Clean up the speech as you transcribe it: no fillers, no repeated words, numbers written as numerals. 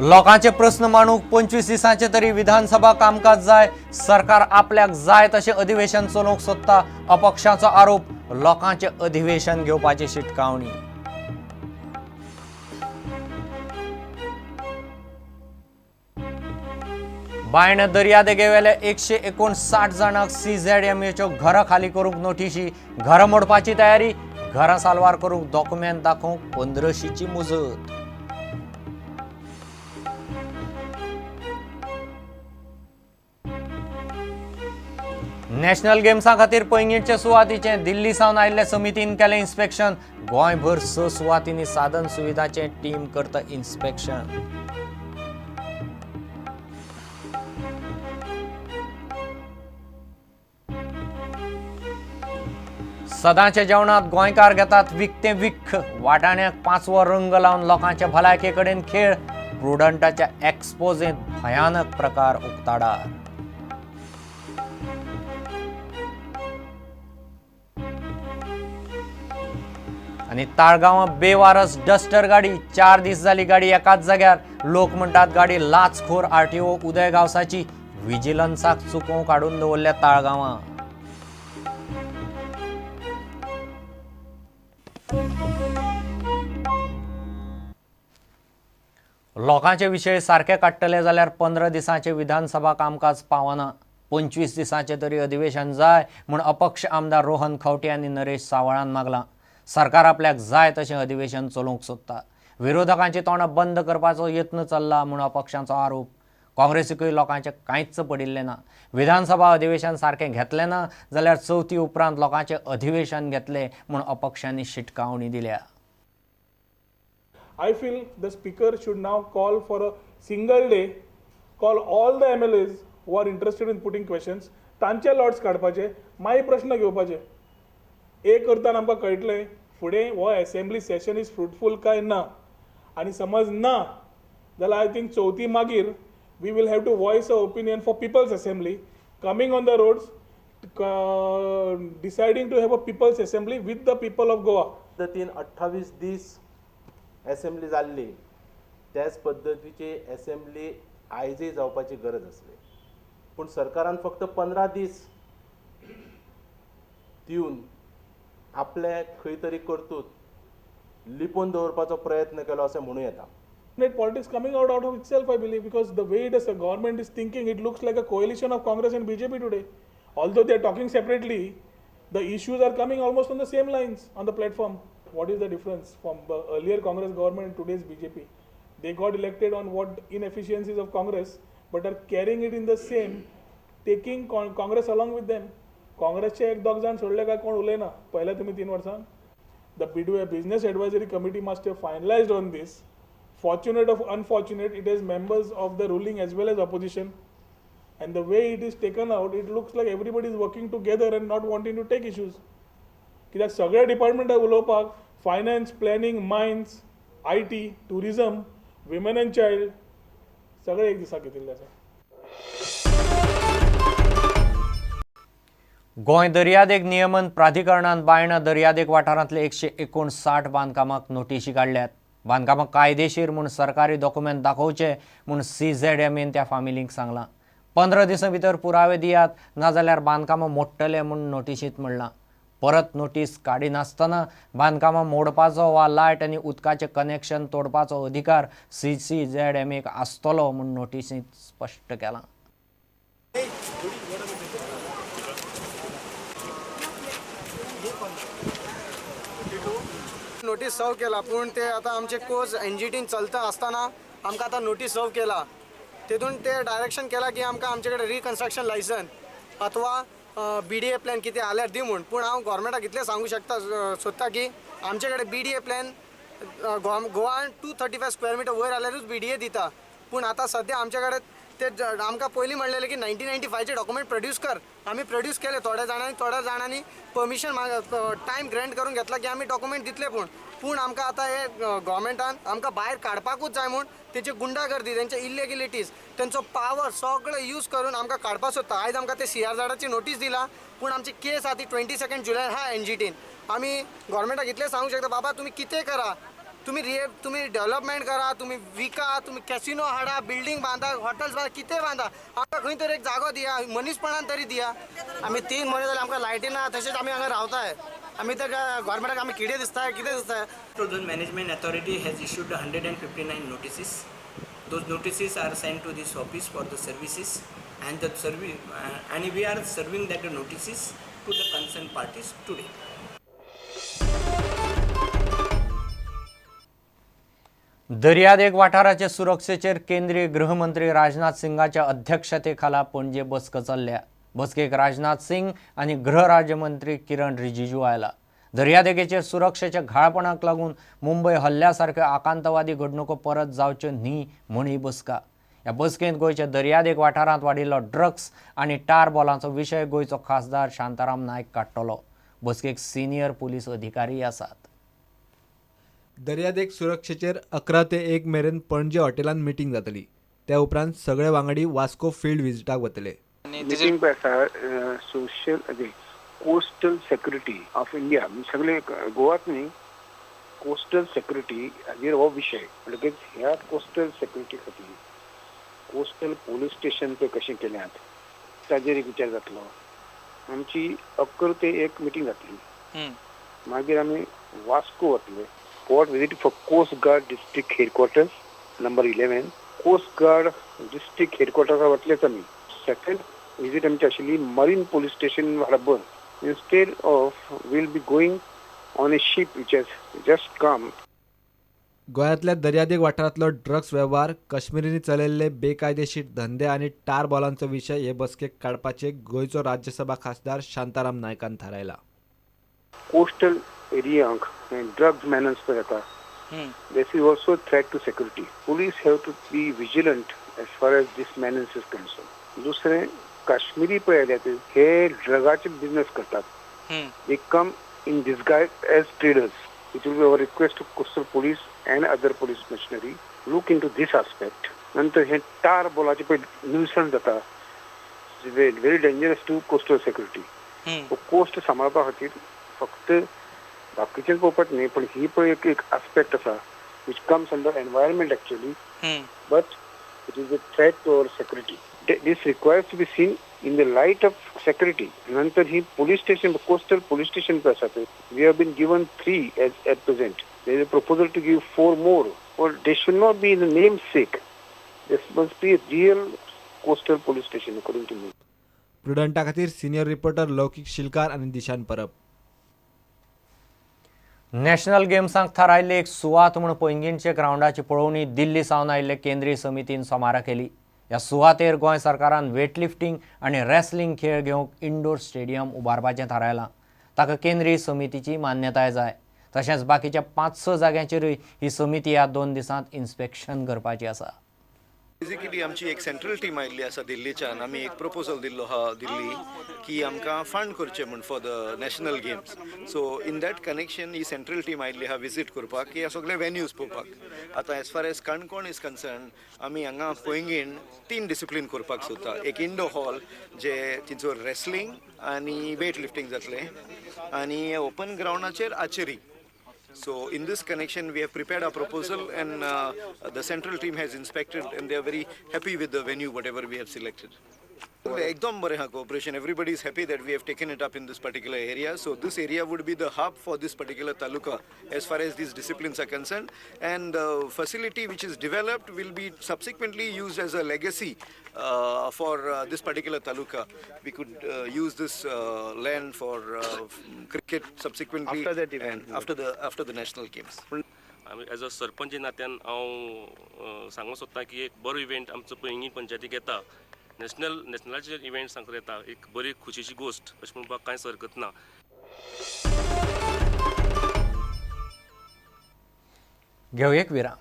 लोकांचे प्रश्न मांडूक 25 दिसांचे तरी विधानसभा कामकाज जाय, सरकार आपल्याक जाय तशें अधिवेशन चलोवंक सोदता, अपक्षांचो आरोप, लोकांचे अधिवेशन घेवपाची शिटकावणी. बायण दर्यादेगेवेले 159 जाणांक CZMAच्यो घरां खाली करूंक नोटीशी, घरां मोडपाची तयारी, घरां साल्वार करूंक डॉक्युमेंट दाखोवंक 1500ची मुजत. नॅशनल गेम्सा खातीर पैंगीणचे सुवातीचे दिल्ली सावन आयिल्ले समितीन केलें इन्स्पेक्शन, गोंयभर 6 सुवातींनी साधन सुविधाचे टीम करता इन्स्पेक्शन. सदांचे जेवणात गोंयकार घेतात विकतें विख, वाटाण्याक 5वो रंग लावन लोकांचे भलायके कडेन खेळ, प्रुडंटाच्या एक्सपोजेंत भयानक प्रकार उक्ताडार. आनी ताळगांवां बेवारस डस्टर गाडी, 4 दीस जाली गाडी एकाच जाग्यार, लोक म्हणटात गाडी लाचखोर RTO उदय गावसाची, विजिलन्साक चुकोवंक काडून दवरल्या ताळगांवां. लोकांचे विशय सारखे काडटले जाल्यार 15 दिसांचे विधानसभा कामकाज पावना, 25 दिसांचे तरी अधिवेशन जाय म्हूण अपक्ष आमदार रोहन खंवटे आनी नरेश सावळान मागलां. सरकार आपल्याक जाय तशें अधिवेशन चलोवंक सोदता. विरोधकांची तोंडां बंद करपाचो यत्न चल्ला म्हूण अपक्षांचो आरोप. काँग्रेसीकूय लोकांचें कांयच पडिल्लें ना. विधानसभा अधिवेशन सारकें घेतलें ना जाल्यार चवथी उपरांत लोकांचें अधिवेशन घेतलें म्हूण अपक्षांनी शिटकावणी दिल्या. I feel the speaker should now call for a single day, call all the MLAs who are interested in putting questions, तांचे लॉट्स काडपाचे, मागीर प्रश्न घेवपाचे. एक करताना आमकां कळटलें फुडें हो असेंब्ली सेशन इज फ्रुटफूल काय ना, आनी समज ना जाल्यार आय थिंक चवथी मागीर we will have to voice a opinion for people's assembly, coming on the roads, deciding to have a people's assembly with the people of Goa. पद्दतीन 28 दीस असेंब्ली जाल्ली, त्याच पद्दतीची असेंब्ली आयजय जावपाची गरज आसली, पूण सरकारान फक्त 15 दीस दिवन आपले खंय तरी कर्तूत लिपोवन दवरपाचो प्रयत्न केलो अशें म्हणूं येता. Politics coming out of itself, I believe, because the way the government is thinking, it looks like a coalition of Congress and BJP today. Although they are talking separately, the issues are coming almost on the same lines on the platform. What is the difference from the earlier Congress government and today's BJP? They got elected on what inefficiencies of Congress, but are carrying it in the same, taking Congress along with them. काँग्रेसचे एक दोग जाण सोडले काय कोण उलयना पयल्या तुमी 3 वर्सां. The business advisory committee must have finalised on this. Fortunate or unfortunate, it is members of the ruling as well as opposition, and the way it is taken out, it looks like everybody is working together and not wanting to take issues. कित्याक सगळे department उलोवपाक finance, planning, mines, IT, tourism, women end child सगळे एक दिसाक घेतिल्ले आसा. गोंय दर्यादेग नियमन प्राधिकरणान बायणा दर्यादेग वाठारांतले 159 बांदकामाक नोटीशी काडल्यात. बांदकामाक कायदेशीर म्हूण सरकारी डॉक्युमेंट दाखोवचे म्हूण CZMAन त्या फामिलींक सांगलां. 15 दिसां भितर पुरावे दियात नाजाल्यार बांदकामां मोडटले म्हूण नोटीशींत म्हणलां. परत नोटीस काडिनासतना बांदकामां मोडपाचो वा लायट आनी उदकाचें कनेक्शन तोडपाचो अधिकार CZMAक आसतलो म्हूण नोटीसींत स्पश्ट केलां. नोटीस सर्व केला, पूण ते आता आमचे कोर्स NGTन चलता आसतना आमकां आतां नोटीस सर्व केला. तेतून ते डायरेक्शन केला की आमकां आमचे कडेन रिकन्स्ट्रक्शन लायसन अथवा BDA प्लॅन कितें आल्यार दी म्हूण. पूण हांव गव्हर्मेंटाक इतलें सांगूं सोदता की आमचे कडेन BDA प्लॅन गोवान 235 स्क्वेअर मिटर वयर आल्यारूच BDA दिता. पूण आतां सद्या आमचे कडेन ते आमकां पयलीं म्हणलेलें की 1995चे डॉक्युमेंट प्रोड्यूस कर. आमी प्रोड्यूस केले. थोड्या जाणांनी परमिशन टायम ग्रँट करून घेतला की आमी डॉक्युमेंट दितले. पूण आमकां आतां हे गव्हर्मेंटान आमकां भायर काडपाकूच जाय म्हूण तेची गुंडागर्दी, तेंचे इलिगेलिटीज, तेंचो पावर सगळो यूज करून आमकां काडपाक सोदता. आयज आमकां ते CRZची नोटीस दिला, पूण आमची केस आहा ती 22 जुलय हा NGTन. आमी गव्हर्मेंटाक इतलें सांगूंक शकता, बाबा तुमी कितें करा, तुम्ही डेव्हलपमेंट करा, तुम्ही विका, तुम्ही कॅसिनो हाडा, बिल्डिंग बांधा, हॉटेल्स बांधा, कितें बांधा, आमकां खंय तरी एक जागो दिया, मनीसपणान तरी दिया. आमी 3 म्हयने जाले आमकां लायटी ना, तशेंच आमी हांगा रावताय. आमी तर गव्हर्मेंटाक आमी कितें दिसताय, कितें दिसताय. Central Zone Management Authority has issued 159 notices. Those notices are sent to this office for the services, and and we are serving that notices to the concerned parties today. दर्यादेग वाठाराचे सुरक्षेचेर केंद्रीय गृहमंत्री राजनाथ सिंगाच्या अध्यक्षतेखाला पणजे बसक चल्ल्या. बसकेक राजनाथ सिंग आनी गृह राज्यमंत्री किरण रिजिजू आयला. दर्यादेगेचेर सुरक्षेच्या घाळपणाक लागून मुंबय हल्ल्यासारख्यो आकांतवादी घडणुको परत जावच्यो न्ही म्हूण ही बसका. ह्या बसकेंत गोंयच्या दर्यादेग वाठारांत वाडिल्लो ड्रग्स आनी टार बॉलांचो विशय गोंयचो खासदार शांताराम नायक काडटलो. बसकेक सिनियर पुलीस अधिकारी आसात. दर्यादेग सुरक्षेचेर 11 ते 1 मेरेन पणजे हॉटेलांत मिटींग जातली. त्या उपरांत सगळे वांगडी वास्को फील्ड विजिटाक वतले. मीटिंग पे आसा social coastal security of India सगळे गोवात न्ही कोस्टल सेक्युरिटी हाजेर हो विशय म्हणटकीच ह्या कोस्टल सेक्युरिटी खातीर कोस्टल पोलीस स्टेशन पे कशें केल्यात ताजेर एक विचार जातलो. आमची 11 ते 1 मिटींग जातली. मागीर आमी वास्को वतले. Court visit for Coast Guard District Headquarters, number 11. Coast Guard District Headquarters वतलेच आमी. Second visit आमची आशिल्ली Marine Police Station Harbour. Instead of we'll be going on a ship which has just come. गोंयांतल्या दर्यादेग वाठारांतलो ड्रग्स वेव्हार, काश्मीरींनी चलयल्ले बेकायदेशीर धंदे आनी टार बॉलांचो विशय हे बसकेक काडपाचे गोंयचो राज्यसभा खासदार शांताराम नायकान थारायला. Coastal area drugs menace पे जाता. This is also a threat to security. Police have to be vigilant as far as this menace is concerned. दुसरे काश्मीरी पळयले हे ड्रगाचे बिझनेस करतात. They come in disguise as traders. It will be our request to coastal police and other police machinery look into this aspect. नंतर हे टार बॉलाचे पळय nuisance जाता. Very dangerous to coastal security. Coast सांबाळपा खातीर फक्त बाकीचेच पोपट न्ही पण ही पळय एक आस्पेक्ट आसा which comes under environment actually, but it is a threat to our security. This requires to be seen in the light of security. नंतर ही police station, coastal police station पे आसा we have been given 3 at present. There is a proposal to give 4 more, or they should not be in the namesake. This must be a real coastal police station according to me. प्रुडंटा खातीर senior reporter लौकिक शिलकार आनी दिशान Parab. National गेम्सांक थारायल्ली एक सुवात म्हूण पैंगीणचे ग्रावंडाची पळोवणी दिल्ली सावन आयिल्ले केंद्रीय समितीन सोमारा केली. ह्या सुवातेर गोंय सरकारान वेटलिफ्टिंग आनी रेसलिंग खेळ घेवंक इंडोर स्टेडियम उबारपाचें थारायलां. ताका केंद्रीय समितीची मान्यताय जाय. तशेंच बाकीच्या 5-6 जाग्यांचेरूय ही समिती ह्या 2 दिसांत इन्स्पेक्शन करपाची आसा. बेजिकली आमची एक सेंट्रल टीम आयिल्ली आसा दिल्लीच्यान. आमी एक प्रपोजल दिल्लो आहा दिल्ली की आमकां फंड करचें म्हण for the national games. So in that connection he central team आयिल्ली आहा विजीट करपाक की सगळे वेन्यूज पळोवपाक. आतां as far as Canacona is concern आमी हांगा पैंगीण 3 डिसिप्लीन करपाक सोदता. एक इंडोर हॉल जे तिचो रेसलिंग आनी वेट लिफ्टिंग जातलें आनी ओपन ग्राउंडाचेर archery. So in this connection we have prepared our proposal and the central team has inspected and they are very happy with the venue whatever we have selected. Ekdam bare ha cooperation. Everybody is happy that we have taken it up in this particular area. So this area would be the hub for this particular taluka as far as these disciplines are concerned, and the facility which is developed will be subsequently used as a legacy for this particular taluka. We could use this land for cricket subsequently after that event, after the national games. As a sarpanch नात्यान हांव सांगूंक सोदतां की एक बरो event आमचो पैंगीण पंचायतीक येता. नॅशनलाचे इव्हेंट सांगता येता एक बरी खुशीची गोश्ट अशें म्हणपाक कांयच हरकत ना. घेऊ एक विराम.